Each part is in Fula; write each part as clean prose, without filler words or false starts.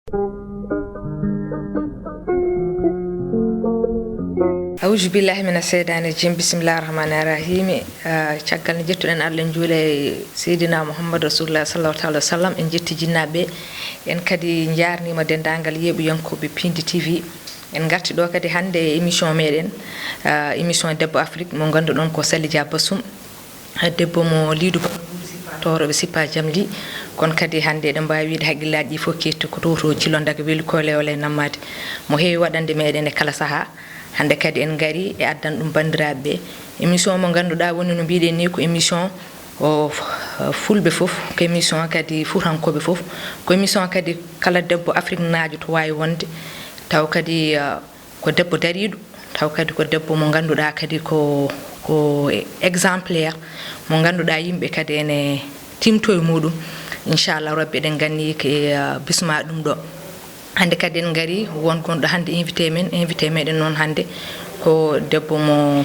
أعوذ بالله من الشيطان الرجيم بسم الله الرحمن الرحيم تشغل نجت أن الله نجولي سيدنا محمد رسول الله صلى الله عليه وسلم إن جت جنابه إن كدي نجارني ما دندانغال يبو ينكو بPIINDI TV إن قرت دوا كدي هندي إميشون ميرين إميشون دبو أفريق من غندو نونكو Sali Dia Bassoum debbo mo liidu toro be sipa jamli kon kadi hande de mbawi wiide haggilaaji fo ketto ko toto cilon daga weli ko lewle namade mo heewi wadande meeden e kala saha hande kadi en gari e addan dum bandiraabe émission mo ganduda woni no biide ni ko émission o fulbe fof ko émission kadi furankobe fof ko émission kadi kala debbo Afrique naajo to wawi wonde taw kadi ko debbo darido taw kadi ko debbo mo ganduda kadi ko exemplaire mo ganduda yimbe kadi ene timto e mudum inshallah rabbi den ganni ke bisma dum do hande kadi en gari won gondo hande invité meden non hande ko debbo mo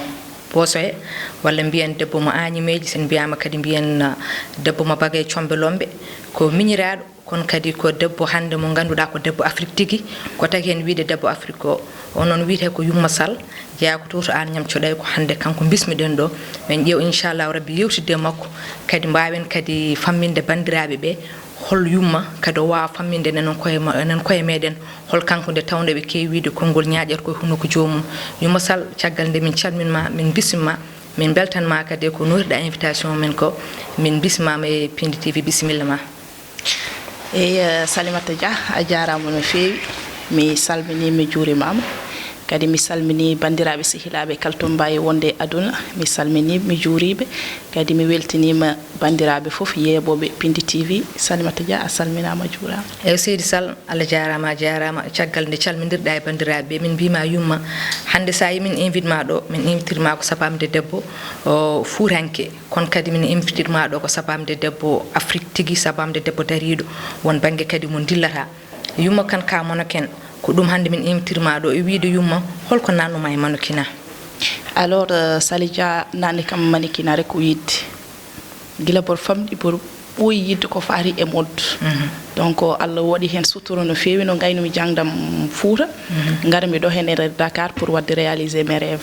bosoe walla mbiyen debbo mo añimeji sen biyama kadi mbiyen debbo mo bagay combe lombe ko miñiraado kon kadi ko debbo hande mo ganduda ko debbo Afrique tigi ko tagi en wiide debbo Afrique ko onon wiite ko Youma Sall jeya ko toto an nyam coday ko hande kanko bismiden do men jeew inshallah rabbi yewtide makko kadi mbaawen kadi famminde bandiraabe be hol Youma kadi wa famminde nen koye meden hol kanko de tawde be kewi wiide kongol nyaajer ko hono ko joomum Youma Sall caggal de min calminma min bismima min beltanma kadi ko noorida invitation men ko min bisma e PIINDI TV bismillah ma Salimata Dia a jaarama no feewi mi salmini mi juurimama kadi mi salmini bandiraɓe sehilaɓe kalton mbawi wonde aduna mi salmini mi juuriɓe kadi mi weltinima bandiraɓe foof yeeboɓe PIINDI TV Salimata Dia a salminama juurama e seydi Sall Allah jaarama caggal nde calmidirɗa e bandiraɓe min mbima Youma hande sa yi min invite ma ɗo min invitirma ko sapamde debbo fuuranke kon kadi min invitirma ɗo ko sapamde debbo Afrique tigi sapamde debbo dariɗo won banggue kadi mo dillata Youma kan ka mannequin ko dum hande min invitirma do e wiide Youma holko nanuma e mannequin alors Sali Dia nande kam mannequin rek ko yidde gila bor famdi bor boy yidde ko faari e mod donc Allah wadi hen suturo no feewi no gaynumi jangdam Fouta ngarmi do hen e Dakar pour wadde réaliser mes rêves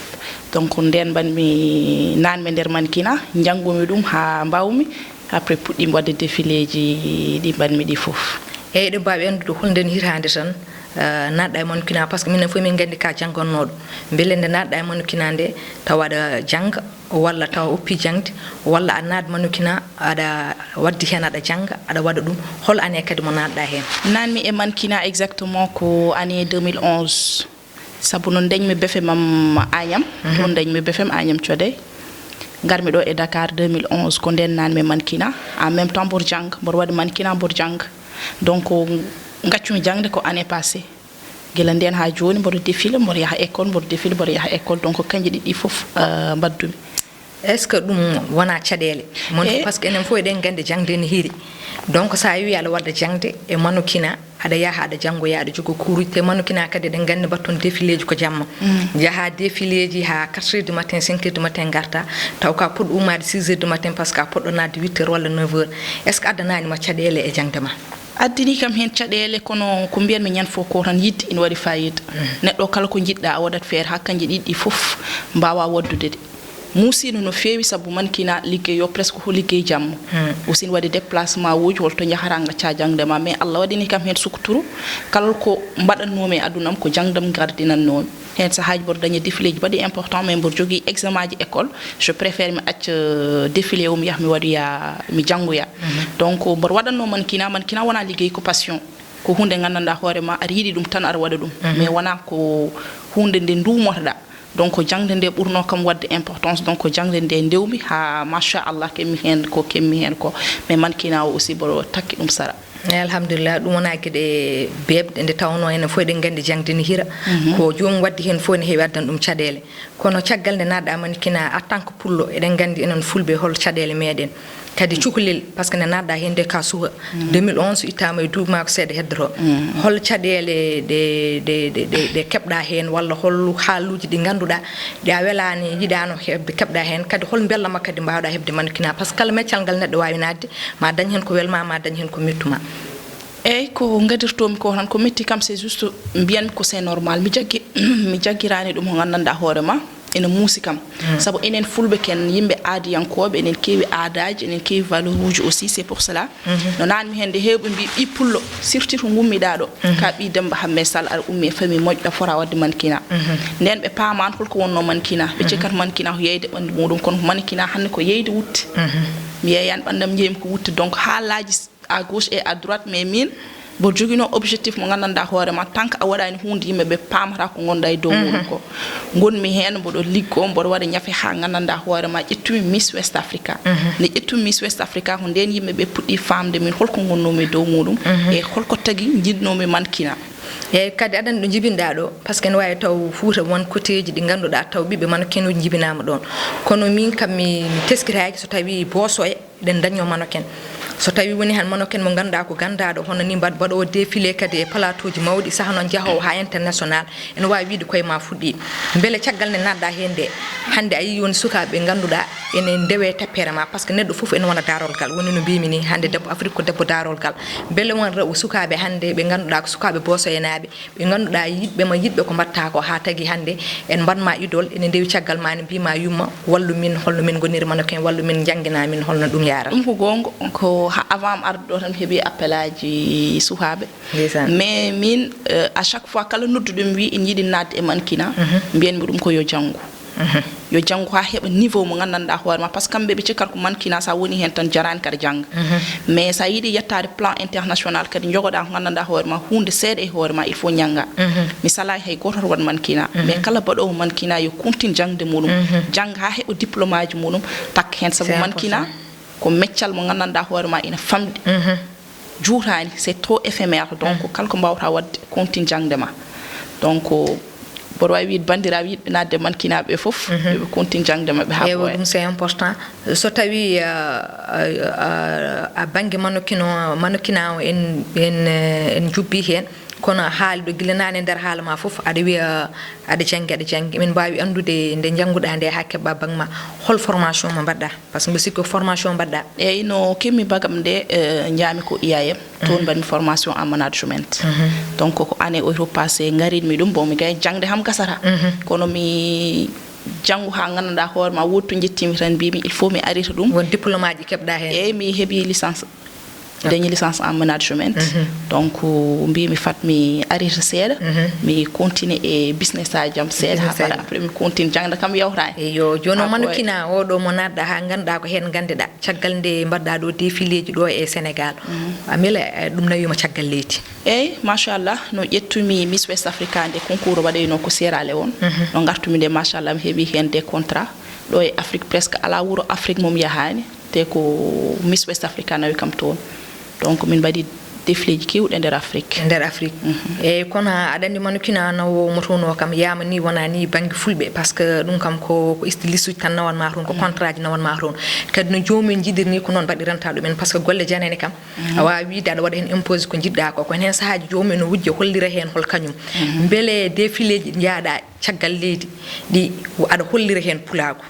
donc nden ban mi nan me der mannequin jangumi dum ha mbawmi après puddi wadde défileji di ban mi di fof e de baabe endude hulde hirande tan naɗɗa e mannequin parce que minen fof min gandi ka jangonnoɗo beele nde naɗɗa e mannequin nde taw aɗa janga walla taw oppi jangde walla a naat mannequin aɗa waddi hen aɗa janga aɗa waɗa ɗum hol année kadi mo naɗɗa hen nanmi e mannequin exactement ko année 2011 sabu non dañmi befe mam Agnam ton dañmi befem Agnam Codey garmi ɗo e Dakar 2011 ko nden nanmi mannequin en même temps bor jang bor waɗi mannequin bor jang donc gaccumi jangde ko année passée gila nden ha joni mbodo défile mbodo yaha école mbodo défile mbodo yaha école donc kanji didi fof baddumi est ce que dum wona caɗele mon parce que enen fof eɗen gande jangde ne hiiri donc sa wi ala wadda jangde e mannequin aɗa yaha aɗa jangoya aɗa jogo kuruji te mannequin kadi eɗen gandi batton défileji ko jamma jaha défileji ha 4h du matin 5h du matin garta taw ka podɗo umade 6h du matin parce que a podɗo nadde 8h walla 9h est ce que addanani ma caɗele e jangde ma addini kam hen caɗele kono ko mbiyan mi ñan fof ko tan yidde ina waɗi fayida neɗɗo kala ko jiɗɗa a waɗat feere ha kanji ɗiɗɗi fof mbawa waddude de musino no feewi sabu mannequin liggey yo presque ko liggey jamma aussi waɗi déplacement wuji holto jaharanga ca jangde ma mais Allah waɗini kam hen sukuturu kala ko mbaɗannomi e adunam ko jangdam gardinannomi hen sahaji bor dañi défileji baɗi important mais bor jogui examen ji école je préfère mi acca défilé o mi yah mi waɗoya mi jangoya donc bor waɗanno mannequin wona liggey ko passion ko hunde gandanɗa hoorema aɗa yiiɗi ɗum tan aɗa waɗa ɗum mais wona ko hunde nde ndumotoɗa donc jangde nde ɓurno kam wadde importance donc jangde nde ndewmi ha machallah kemmi hen ko mais mannequin o aussi boro takki ɗum sara alhamdulillah ɗum wona gueɗe bebɗe nde tawno enen fof eɗen gandi jangde ne hira ko jomum waddi hen fof ne heewi addan ɗum caɗele kono caggal nde naɗɗa mannequin en tant que pullo eɗen gandi enen fulɓe hol caɗele meɗen kadi cukalel par ce que ne naɗɗa hen nde ka suka 2011 ittama e duuɓi ma ko seeɗa heddoro hol caɗele ɗe keɓɗa hen walla hol haaluji ɗi ganduɗa ɗi a welani yiɗano hebde keɓɗa hen kadi hol bellama kadi mbawɗa hebde mannequin par ce que kala meccal ngal neɗɗo wawi nadde ma dañ hen ko welma ma dañ hen ko mettuma eyyi ko gadirtomi ko tan ko metti kam c'est juste mbiyan ko c'est normal mi jaggirani ɗum ko gandanɗa hoorema ene muusi kam sabu enen fulɓe ken yimɓe aadiyankoɓe enen keewi aadaji enen keewi valeur uji aussi c'est pour cela no nanmi hende hewɓe mbi ɓi pullo surtout to gummiɗa ɗo ka ɓi Demba Hamme Sall aɗa ummi e famille moƴƴo fora wadde mannequinat nden ɓe paamani holko wonno mannequinat ɓe cikkat mannequinat ko yeyde ɓandu muɗum kono mannequinat hande ko yeyde wutte mi yeyani ɓandam jeeyimi ko wutte donc haalaji à gauche et à droite mais min bo jogino objectif mo gandanɗa hoorema tant que a waɗani hunde yimɓeɓe pamata ko gonɗa e dow muɗum ko gonmi hen mboɗo liggo mboɗo waɗa ñafe ha gandanɗa hoorema ƴettumi Miss West Africa nde ƴettumi Miss West Africa ko nden yimɓeɓe puɗɗi famde min holko gonnomi e dow muɗum e holko tagui jiɗnomi mannequinat eyyi kadi aɗani ɗo jibinɗa ɗo par ce que ne wawi taw Fouta won côté ji ɗi ganduɗa taw ɓiɓɓe mannequin uji jibinama ɗon kono min kam mi teskitaki so tawi boosoye ɗen daño mannequin so tawi woni han mannequin mo ganduɗa ko gandaɗo hono ni mbaɗowo défilé kadi e plateau ji mawɗi saaha noon jaahowo ha international ene wawi wiide koye ma fuɗɗi beele caggal nde natɗa hen nde hande a yi woni sukaɓe ganduɗa ene ndewe teppere ma par ce que neɗɗo foof ene wona darolgal woni no mbimi ni hande debbo Afrique ko debbo darolgal beele won rew sukaɓe hande ɓe ganduɗa ko sukaɓe bosoyenaɓe ɓe ganduɗa yiɗɓe ko mbatta ko ha tagui hande en mbanma idol ene ndewi caggal ma ne mbima Youma wallu min holno min goniri mannequin wallu min jangguina min holno ɗum yarata ɗum ko gonga ko avant mi arde ɗo tan mi heeɓi appel aji sukaɓe mais min à chaque fois kala nodduɗum wi en yiiɗi nadde e mannequinat mbiyanmi ɗum ko yo janggu yo janggu ha heɓa niveau mo gandanɗa hoorema par ce que kamɓe ɓe cikkat ko mannequinat sa woni hen tan jarani kadi jangga mais sa yiiɗi yettade plan international kadi jogoɗa ko gandanɗa hoorema hunde seeɗa e hoorema il faut ñanga mi salaki hay goto to waɗa mannequinat mais kala baɗowo mannequinat yo continue jangde muɗum jangga ha heɓa diplôme aji muɗum takka hen saabu mannequinat ko meccal mo gandanɗa hoorema ina famɗi juutani c'est trop éphémère donc kala ko mbawta wadde continue jangdema donc mboɗo wawi wiide bandiraɓe yiɗɓe nadde mannequinat ɓe foof ɓe continue jangde mabɓe ha ɓoya ɗum c'est important so tawi a banggue mannequinat o en jubbi hen kono haali ɗo guila nane nder haala ma foof aɗa wiya aɗa janggi min mbawi andude nde jangguɗa nde ha keɓɓa bangma hol formation mo mbaɗɗa par ce que mbi sikki formation mbaɗɗa eyyi no kemmi bagam nde jaami ko IAM toon mbaɗmi formation en management donc ko année o passé garinmi ɗum bon mi gay jangde ham gasata kono mi janggu ha gandanɗa hoorema wotto jettimi tan mbimi il faut mi arita ɗum won diplôme aji keɓɗa hen eyyi mi heeɓi licence dañi licence en management donc mbimi fat mi arita seeɗa mi continue e business aji jam seeɗa ha para après mi continue jangda kam yawtani yo joni mannequinat oɗo mo natɗa ha ganduɗa ko hen gandeɗa caggal nde mbaɗɗa ɗo défilé ji ɗo e Sénégal amila ɗum nawima caggal leydi eyyi machallah no ƴettumi Miss West Africa nde concours waɗayno ko Sierra Leone no gartumi nde machallah mi heeɓi hen des contrats ɗo e Afrique presque ala wuuro Afrique mom yahani te ko Miss West Africa nawi kam toon donc min mbaɗi défilé ji kewɗe nder Afrique eyyi kono aɗa andi mannequinat nawo mo toon o kam yama ni wona ni banggue fulɓe par ce que ɗum kam ko styliste uji tan nawanma toon ko contrat ji nawanma toon kadi no jomumen jiidirni ko noon mbaɗiranta ɗumen par ce que golle janane kam a wawi wiide aɗa waɗa hen impose ko jiɗɗa ko hen saahaji jomumen no wujja hollira hen hol kañum beele défilé ji jaaɗa caggal leydi ɗi aɗa hollira hen pulago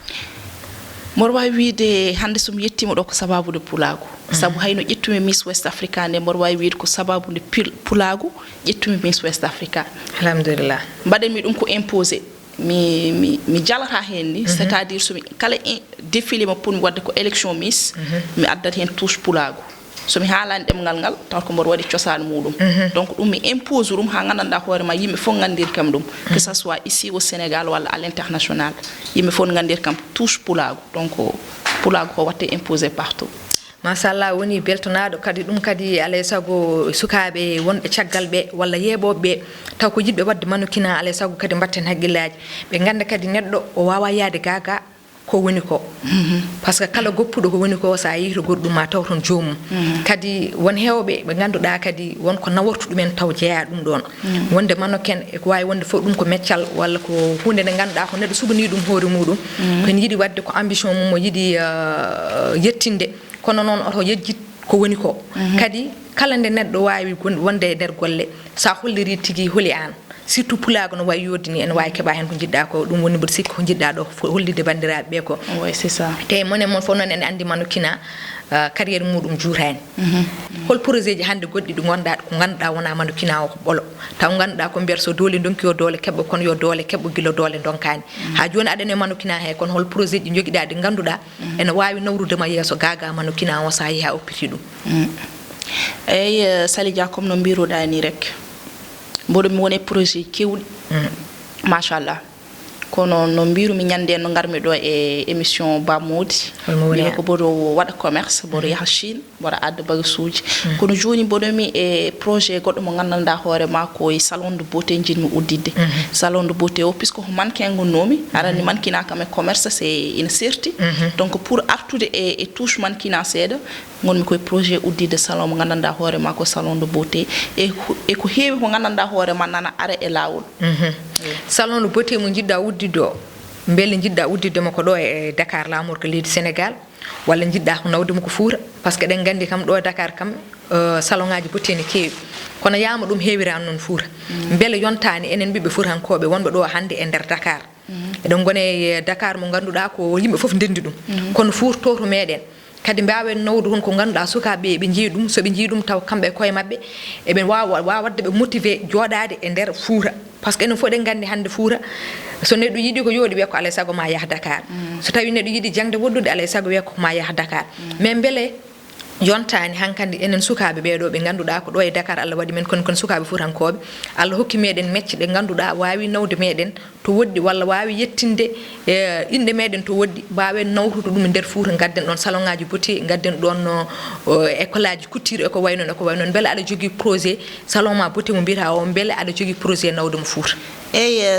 mboɗo wawi wiide hande somi yettima ɗo ko sababude pulago sabu hayno ƴettumi Miss West Africa nde mboɗo wawi wiide ko sababude pulago ƴettumi Miss West Africa alhamdulillah mbaɗanmi ɗum ko imposé mi jalata hen ni c'est à dire somi kala défilé mo pour mi wadde ko élection Miss mi addat hen touche pulago somi haalani ɗemgal ngal taw ko mboɗo waɗi cosaan muɗum donc ɗum mi impose ɗum ha gandanɗa hoorema yimɓe fof gandiri kam ɗum que ça soit ici au Sénégal walla à l'international yimɓe fof gandiri kam touche pulago donc pulago ko watte imposé partout machallah woni beltonaɗo kadi ɗum kadi alay saago sukaɓe wonɓe caggal ɓe walla yeeɓoɓe taw ko yiɗɓe wadde mannequinat alay saago kadi mbatten haqqillaji ɓe ganda kadi neɗɗo o wawa yaade gaga ko woni ko par ce que kala goppuɗo ko woni ko sa yi to goɗɗum ma taw ton joomum kadi won hewɓe ɓe ganduɗa kadi wonko nawortu ɗumen taw jeeya ɗum ɗon wonde mannequin e ko wawi wonde fof ɗum ko meccal walla ko hunde nde ganduɗa ko neɗɗo subani ɗum hoore muɗum ken yiiɗi wadde ko ambition mum o yiiɗi yettinde kono noon oto yejjit ko woni ko kadi kala nde neɗɗo wawi wonde e nder golle sa holliri tigui hooli an surtout pulago no way yodini en way keba hen ko jidda ko dum woni bud sikko jidda do hollide bandirabe be ko ouais c'est ça te monen mon fo non en andi mannequin carrière mudum juurani hol projet ji hande goddi du gonda ko ganduda wona mannequin o ko bolo taw ganduda ko berso dole donki yo dole kebbo kon yo dole kebbo gilo dole donkani ha joni adene mannequin he kon hol projet ji jogida de ganduda en waawi nawrude ma yeso gaga mannequin o sa yi ha oppiti dum Sali Dia comme no mbiruda ni rek bodo mi woni projet kewdi machallah kono no mbiru mi nyande no ngarmi do e émission ba modi mi ko bodo wada commerce bodo yaha Chine bodo adda bagasuji kono joni bodo mi e projet goddo mo ngandanda hoore ma ko e salon de beauté jinmi uddide salon de beauté o puisque ko mannequin gonnomi arani mannequin kam e commerce c'est une certi donc pour artude e touche mannequin seeda ngonmi koy projet uddide salon mo ngandanda hoore ma ko salon de beauté e ko heewi ko ngandanda hoore ma nana are e lawol salon de beauté mo jidda uddido mbele jidda uddide mako do e Dakar lamour ko leydi Sénégal walla jidda ko nawde mako Fouta parce que den gandi kam do Dakar kam salon ngaji beauté ne keewi kono yaama dum heewira non Fouta mbele yontani enen bibbe Foutankobe wonbe do hande e der Dakar edon gone Dakar mo ganduda ko yimbe fof ndendi dum kono Fouta to meden kadi mbaawen nawdu hon ko ganduda sukabe be jiidum so be jiidum taw kambe koy mabbe e ben wadde be motiver jodade e der Fouta parce que enen fo den gandi hande Fouta so neddo yidi ko yodi be ko alay sago ma yah Dakar so tawi neddo yidi jangde woddude alay sago we ko ma yah Dakar mais mbele yontani hankandi enen sukabe be do be ganduda ko do e Dakar Allah wadi men kon sukabe Foutankobe Allah hokki meden mecce de ganduda waawi nawde meden to woddi walla waawi yettinde inde meden to woddi baawe nawtudo dum der Fouta gadden don salon ngaji beauté gadden don école aji couture e ko waynon bele ada jogi projet salon ma beauté mo biira o bele ada jogi projet nawde mo Fouta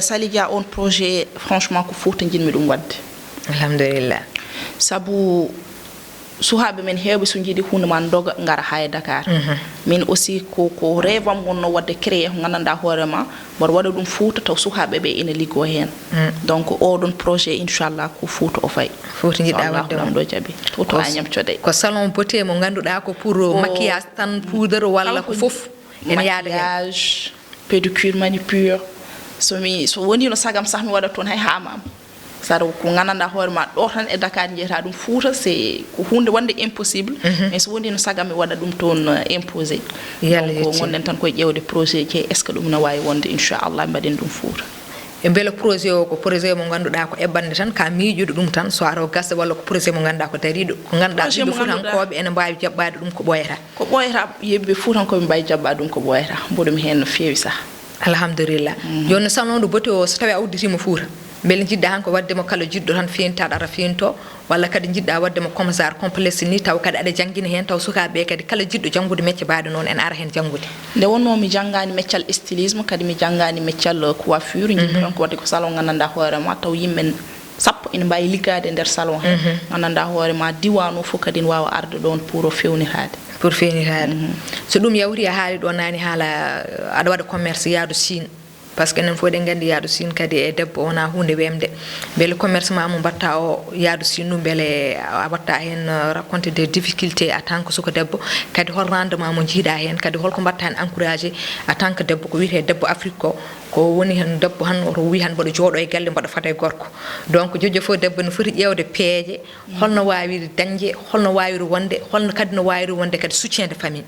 Sali Dia on projet franchement ko Fouta jinmi dum wadde alhamdulillah sabu suhabe men hewbe so jidi hunde man doga ngara hay Dakar min aussi ko revam wonno wadde créer ko gananda hoorema bor wada dum Fouta taw suhabe be ina ligo hen donc o don projet inchallah ko Fouta o fay Fouta jidda wadde dum do jabi Fouta anyam code ko salon beauté mo ganduda ko pour maquillage tan poudre walla ko fof en yaade maquillage pédicure manicure so woni no sagam sax mi wada ton hay hamam sara ko gananda hoorema do tan e Dakar jeta dum Fouta c'est ko hunde wande impossible mais so woni no sagam mi wada dum ton imposer donc gonnen tan koy ƴewde projet je est ce que dum na wawi wonde inchallah mbaden dum Fouta e bele projet o ko projet mo ganduda ko ebande tan ka miijudo dum tan so aro gasse walla ko projet mo ganduda ko darido ko ganduda be Foutankobe en mbaawi jabbade dum ko boyata yebbe Foutankobe mbaawi jabbade dum ko boyata bodum hen no feewi sax alhamdulillah joni salon do beauté o so tawi awditima Fouta bel jidda han ko wadde mo kala jiddo tan fiinta dara fiinto walla kadi jidda wadde mo commissaire complexe ni taw kadi ada jangina hen taw sukabe kadi kala jiddo jangude mecce baade non en ara hen jangude nde wonno mi jangani meccal stylisme kadi mi jangani meccal coiffure jiddo ko wadde ko salon gananda hoorema taw yimmen sappo ina mbawi liggade der salon he gananda hoorema diwanu fo kadi wawa arde don pour fewnirade so dum yawri haali do nani hala ada wada commerce yaadu Chine parce que enen fo de gandi yaadu Chine kadi e debbo wona hunde wemde bele commerce ma mo batta o yaadu Chine dum bele a watta hen raconter des difficultés en tant que suko debbo kadi hol rendement mo jiida hen kadi hol ko batta hen encourager en tant que debbo ko wiite debbo Afrique ko woni hen debbo han o wi han bodo joodo e galle bodo fata e gorko donc jojo fo debbo no foti ƴewde peeje holno wawi dañje holno wawi wonde holno kadi no wawi wonde kadi soutien de famille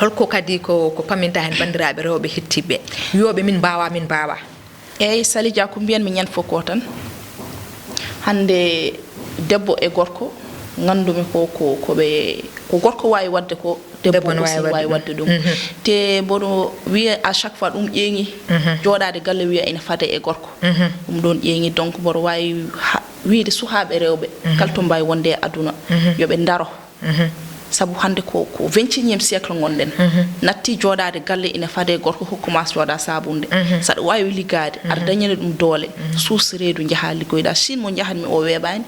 holko kadi ko paminta hen bandirabe rewbe hettibe yobe min bawa Sali Dia ko mbiyan mi ñan foko tan hande debbo e gorko ngandumi ko be ko gorko wawi wadde ko debbo wawi wadde dum te bodo wiya à chaque fois dum ƴeŋi jodade galle wiya ina fade e gorko dum don ƴeŋi donc bodo wawi wiide suhabe rewbe kalto mbay wonde aduna yobe ndaro sabu hande ko 21e siècle ngonden natti jodade galle ina fade gorko hokkuma joda sabunde sada wawi ligade ar dañene dum doole suus reedu jaha ligoyda Chine mo jahanmi o webani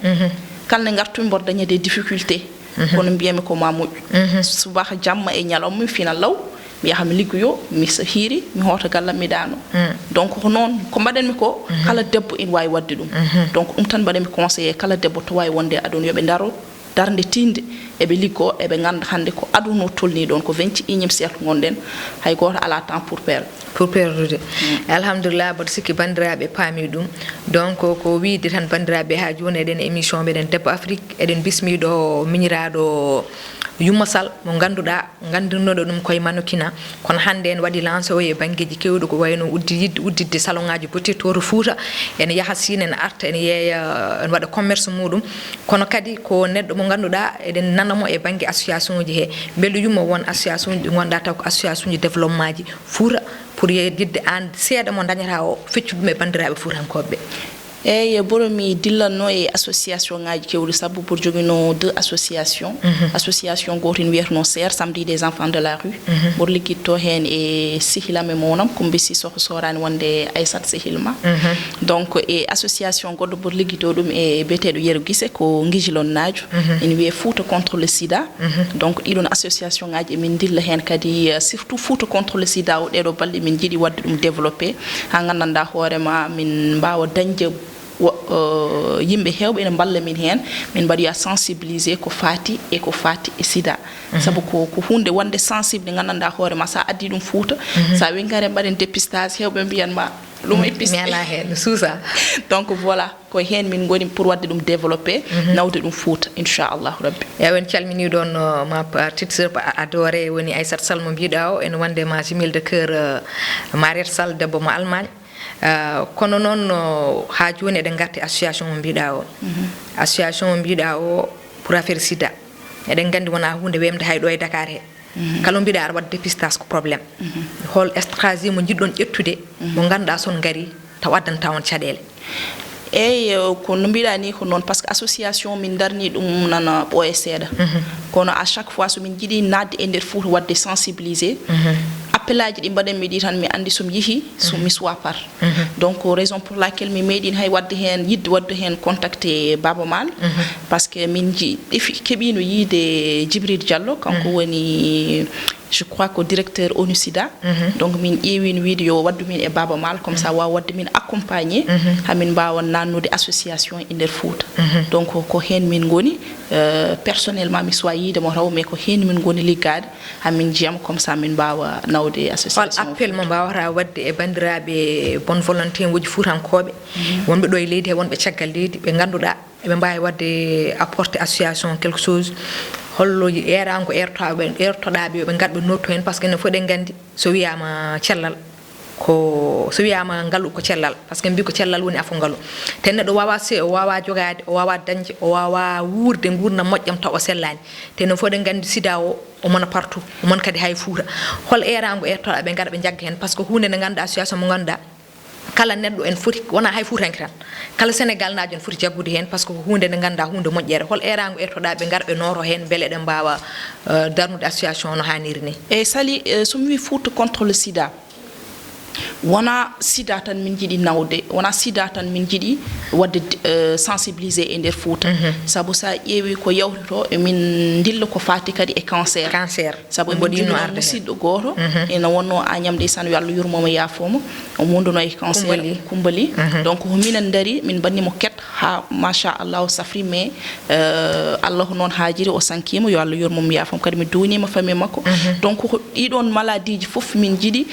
kalne ngartumi bor dañede difficulté kono mbiyami ko ma moƴƴu subaha jamma e nyalom fina law mi yaha mi liggoyo mi hiri mi hota gallam mi dano donc ko non ko mbaden mi ko kala debbo in wawi wadde dum donc tan mbaden mi conseiller kala debbo to wawi wonde adon yobe daro darnde tinde eɓe liggo eɓe ganda hande ko aduna tolni ɗon ko 21e siècle gonɗen hay goto ala temps pour perdude alhamdulillah mboɗo sikki bandiraɓe paami ɗum donc ko wiide tan bandiraɓe ha joni eɗen émission meɗen Debbo Afrique eɗen bismiɗo miñiraɗo Youma Sall mo ganduɗa gandinoɗo ɗum koye mannequin kono hande en waɗi lancé o e banggueji kewɗi ko wayno uddidde salon ngaji beauté to Fouta ene yaaha Sine ene arta ene yeeya ene waɗa commerce muɗum kono kadi ko neɗɗo mo ganduɗa eɗen nanamo e banggue association uji he beele Youma won association uji ɗi gonɗa taw ko association uji développement ji Fouta pour yidde an seeɗa mo dañata o feccu ɗum e bandiraɓe fuutankoɓe eyyi boromi dillanno e association ngaji kewɗi sabu pour joguino 2 association association goto wiyetno ser samedi des enfants de la rue pour liggitto hen e sihilame monam ko mbisi soko sorani wonde Aissat Sihilma donc e association goɗɗo pour liggito ɗum e beteɗo Yeru Guisse ko guijilonnajo ene wiye Fouta contre le sida donc ɗiɗon association ngaji emin dilla hen kadi surtout Fouta contre le sida o ɗeɗo balɗe min jiiɗi wadde ɗum développé ha gandanɗa hoorema min mbawa dañde yimɓe hewɓe ene balla min hen min mbaɗoya sensibiliser ko fati e sida sabu ko hunde wonde sensible nde gandanɗa hoore ma sa addi ɗum Fouta sa wi gare mbaɗen dépistage hewɓe mbiyanma ɗum e piste ala hen suusa donc voilà ko hen min goni pour wadde ɗum développé nawde ɗum Fouta inchallah rabbi en calmini ɗon ma petite sœur adoré woni Aissat Sall mo mbiɗa o ene wonde ma jumelle de cœur Mariette Sall debbo mo Allemagne kono noon ha joni eɗen garti association mo mbiɗa o association mo mbiɗa o pour affaire sida eɗen gandi wona hunde wemde hay ɗo e Dakar he kala mbiɗa aɗa wadde dépistage ko probléme hol stratégie mo jiɗɗon ƴettude mo ganduɗa son gari taw addanta on caɗele eyyi ko no mbiɗa ni ko noon par ce que association min darni ɗum nana ɓooye seeɗa kono à chaque fois so min jiiɗi nadde e nder Fouta wadde sensibiliser appelaji ɗi mbaɗen mi ɗi tan mi andi somi yeehi somi suwa par donc raison pour laquelle mi meeɗin hay wadde hen yidde wadde hen contacté Baba Mal par ce que min keeɓino yiide Djibril Diallo kanko woni je crois que directeur ONU SIDA donc min ƴeewino wiide yo waddu min e Baba Mal comme ça wawa wadde min accompagner hamin mbawa nannude association e nder Fouta donc ko hen min goni personnellement mi suwa yiide mo raw mais ko hen min goni liggade hamin jiyam comme ça min mbawa nawde association appel mo mbawata wadde e bandiraɓe bonne volonté wuji fuutankoɓe wonɓe ɗo e leydi he wonɓe caggal leydi ɓe ganduɗa eɓe mbawi wadde apporter association quelque chose hollo erago ertoɗaɓe ɓe garɓe notto hen par ce que ene fof ɗen gandi so wiyama cellal ko so wiyama ngalu ko cellal par ce que mbi ko cellal woni afo ngalu te neɗɗo wawa o wawa jogade o wawa dañde o wawa wurde gurdam moƴƴam taw o sellani te non fof ɗen gandi sida o mona partout o mon kadi hay Fouta hol erago ertoɗaɓe ɓe gara ɓe jagga hen par ce que hunde nde ganduɗa association mo ganduɗa kala neɗɗo en foti wona hay Foutanke tan kala Sénégal najo en foti jaggude hen par ce que ko hunde nde ganduɗa hunde moƴƴere hol erago ertoɗa ɓe gara ɓe nooro hen beele eɗen mbawa darnude association no hanniri ni e Sali somi wi Fouta contre le sida wona sida tan min jiiɗi nawde wona sida tan min jiiɗi wadde sensibiliser e nder Fouta sabu sa ƴeewi ko yawtito emin dilla ko fati kadi e cancer sabu mboɗino musidɗo goto ene wonno Agnam ndeysan yo Allah yurmomo yaafomo o monduno e cancer kumbali donc ko minen dari min bannimo ket ha machallah o safri mais Allah noon haajiri o sankima yo Allah yurmomo yaafomo kadi mi duunima famille makko donc ko ɗiɗon maladie ji foof min jiiɗi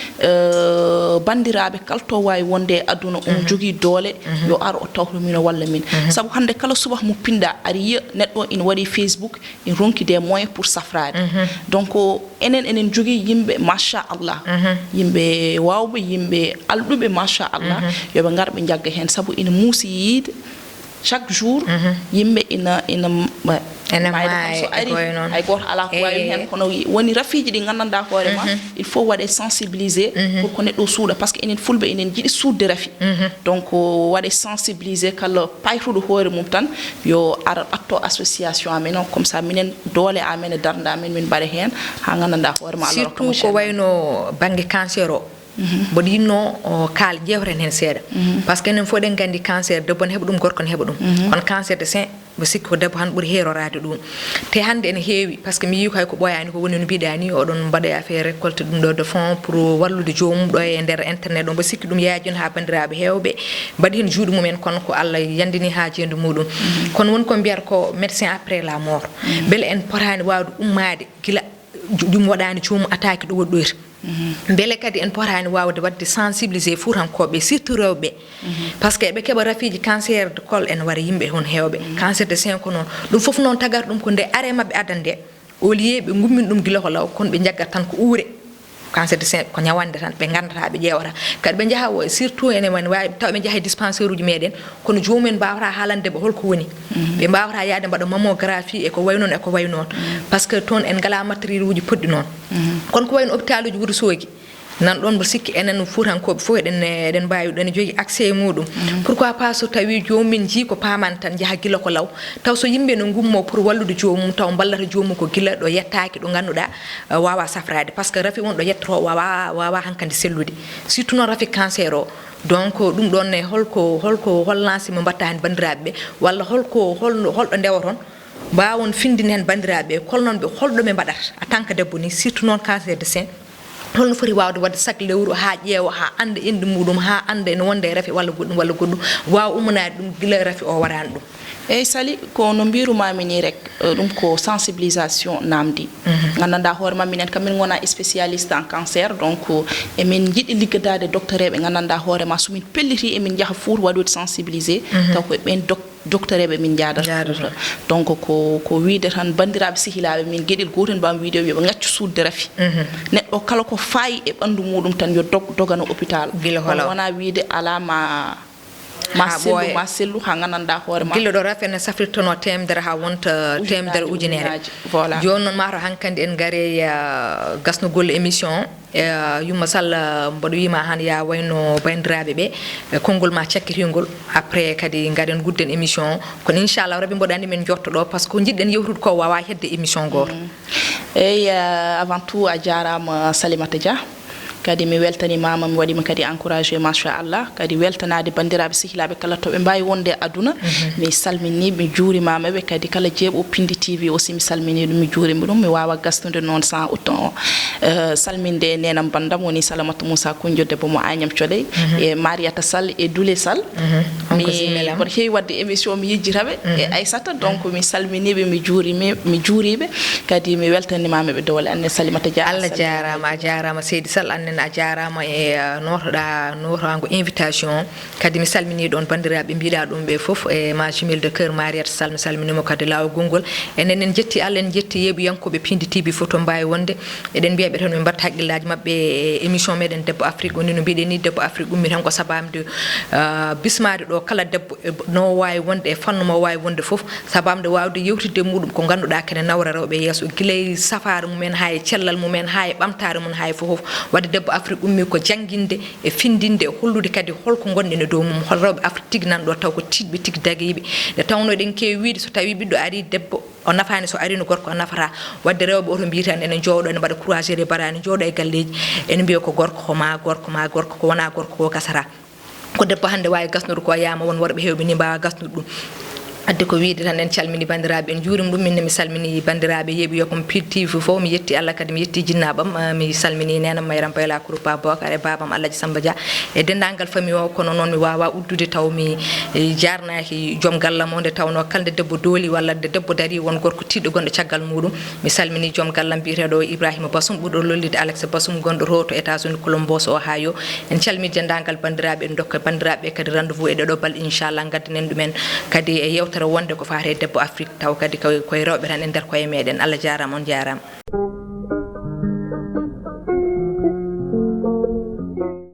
bandiraɓe kala to wawi wonde e aduna on jogui doole yo ar o tawto min o walla min sabu hande kala subaha mo pinda aɗa yiya neɗɗo ina waɗi Facebook ina ronki des moyens pour safrade donc enen jogui yimɓe machallah yimɓe wawɓe yimɓe alɗuɓe machallah yoɓe gar ɓe jagga hen sabu ina muusi yiide chaque jour yimɓe ina hay goto ala ko wawi hen kono woni rafiji ɗi gandanɗa hoore ma il faut waɗe sensibiliser pour ko neɗɗo suuɗa par ce que enen fulɓe enen jiiɗi suudde rafi donc waɗe sensibiliser kala paytuɗo hoore mum tan yo ara ɓatto association amen o comme ça minen doole amen e darde amen min mbaɗa hen ha gandanɗa hoore ma Allah surtout ko wayno banggue cancer o mboɗo yinno kaal jewten hen seeɗa par ce que enen fof ɗen gandi cancer debbo ne heeɓa ɗum gorko ne heeɓa ɗum kono cancer de sein mbo sikki ko debbo han ɓuuri herorade ɗum te hande ene heewi par ce que mi yi ko ɓoyani ko woni no mbiɗa ni oɗon mbaɗa affaire récolte ɗum ɗo de fonds pour wallude jomum ɗo e nder internet ɗo mbo sikki ɗum yaajino ha bandiraɓe hewɓe mbaɗi hen juuɗe mumen kono ko Allah yandini ha jendu muɗum kono woni ko mbiyata ko médecin après la mort beele en potani wawde ummade gila ɗum waɗani jomum attaque ɗo woɗɗoyta beele kadi en potani wawde wadde sensibiliser fuutankoɓe surtout rewɓe par ce que ɓe keeɓa rafiji cancer de col en wara yimɓe hon hewɓe cancer de sein ko noon ɗum foof noon tagata ɗum ko nde are mabɓe adande au lieu ɓe gummin ɗum gila ko law kono ɓe jaggat tan ko uure cancer de sein ko ñawande tan ɓe gandata ɓe ƴewata kadi ɓe jaaha surtout ene wani wawi taw ɓe jaaha e dispensaire uji meɗen kono jomumen mbawata haalande ɓe holko woni ɓe mbawata yaade mbaɗa mammographie e ko way noon e ko way noon par ce que toon en ngala matériel uji poɗɗi noon kono ko wayno hôpital uji Wourossogui nan ɗon mbo sikki enen fuutankoɓe fof eɗen mbawi ɗen jogui accès e muɗum pourquoi pas so tawi jomumen jii ko pamani tan jaaha gila ko law taw so yimɓe no gummo pour wallude jomum taw ballata jomum ko gila ɗo yettaki ɗo ganduɗa wawa safrade par ce que rafi won ɗo yettoto wawa hankandi sellude surtout noon rafi cancer o donc ɗum ɗon ne holko hol lanci mo mbatta hen bandiraɓeɓe walla holɗo ndewaton mbawon findini hen bandiraɓeɓe kolnoon ɓe holɗo ɓe mbaɗata en tant que debbo ni surtout noon cancer de sein holno foti wawde wadde chaque lewru ha ƴeewa ha anda inde muɗum ha anda ene wonde rafi walla goɗɗum wawa umanade ɗum gila rafi o warani ɗum eyyi Sali ko no mbirumami ni rek ɗum ko sensibilisation namdi gandanɗa hoore ma minen kam min gona spécialiste en cancer donc emin jiiɗi liggadade docteur eɓe gandanɗa hoore ma somin pelliti emin jaaha Fouta waɗoyde sensibilisé taw ko ɓen docteur eɓe min jaadata donc ko wiide tan bandiraɓe sehilaɓe min gueɗel gotel mbam wiide yoɓe gaccu sudde rafi neɗɗo kala ko fayi e ɓandu muɗum tan yo dogano hôpital wona wiide ala ma sellu ha gandanɗa hoore ma gillo ɗo rafi ene safrirtono temedere ha wonta temedere ujunere voilà joni noon mataw hankkandi en gaari gasnugol émission Youma Sall mboɗo wima han ya wayno bandiraɓe ɓe konngol ma cakkitingol après kadi gaɗen gudden émission kono inchallah rabbi mboɗo andi men jottoɗo par ce que ko jiɗɗen yewtude ko wawa hedde émission goto eyyi avant tout a jarama Salimata Dia kadi mi weltanimama mi waɗima kadi encouragé machallah kadi weltanade bandiraɓe sehilaɓe kala to ɓe mbawi wonde aduna mi salmini mi juurimamaɓe kadi kala jeeɓo PIINDI TV aussi mi salmini ɗum mi juurimi ɗum mi wawa gasnude noon sans autant salminde nenam bandam woni Salamata Moussa Kunjo debbo mo Agnam Thioday e Mariata Sall e Doulé Sall mi mboɗo heewi wadde émission mi yejjitaɓe e Aissata donc mi salminiɓe mi juuriɓe kadi mi weltanimamaɓe dowle annen Salimata Dia Allah jarama a jarama Seydi Sall annen a jarama e notoɗa invitation kadi mi salmini ɗon bandiraɓe mbiɗa ɗum ɓe foof e ma jumelle de cœur Mariata Sall mi salminimo kadi lawol gongol enen en jetti Allah en jetti yeeɓoyankoɓe PIINDI TV fof to mbawi wonde eɗen mbiyaɓe tan ɓe mbatta haqqillaji mabɓe e émission meɗen Debbo Afrique woni no mbiɗen ni Debbo Afrique ummi tan ko sabamde bismade ɗo kala debbo no wawi wonde e fannu mo wawi wonde foof sabamde wawde yewtidde muɗum ko ganduɗa kene nawra rewɓe yesso guilay safare mumen ha e cellal mumen ha e ɓamtare mum ha e foof wadde Debbo Afrique ummi ko jangguinde e findinde e hollude kadi holko gonɗen e dow mum hol rewɓe Afrique tigui nanɗo taw ko tiɗɓe tigui daguiɓe nde tawno eɗen kewi wiide so tawi ɓiɗɗo ari debbo o nafani so arino gorko o nafata wadde rewɓe oto mbiyatan enen jooɗo ene mbaɗa croisé bara ene jooɗo e galleji ene mbiya ko gorko ko gorko ko wona gorko ko gasata ko debbo hande wawi gasnude ko yama won worɓe hewɓe ni mbawa gasnude ɗum adde ko wiide tan en calmini bandiraɓe en juurim ɗum minne mi salmini bandiraɓe yeeɓi yokom PIINDI TV fof mi yetti Allah kadi mi yetti jinnaɓam mi salmini nenam Mayram Bayla Kouroupa Bocar e babam Alhaji Samba Dia e dendagal famille o kono noon mi wawa uddude taw mi jarnaki joom gallam o nde tawno kalde debbo dooli walla nde debbo dari won gorko tiɗɗo gonɗo caggal muɗum mi salmini joom gallam biyeteɗo Ibrahima Bassoum ɓuɗɗo lollide Alex Bassoum gonɗo to to États-Unis Colombos o ha yo en calmini dendagal bandiraɓe en dokka bandiraɓe kadi rendez-vous e ɗeɗo balɗe inchallah gaddanen ɗumen kadi e yewtere wonde ko faate Debbo Afrique taw kadi koye rewɓe tan e nder koye meɗen Allah jarama on jarama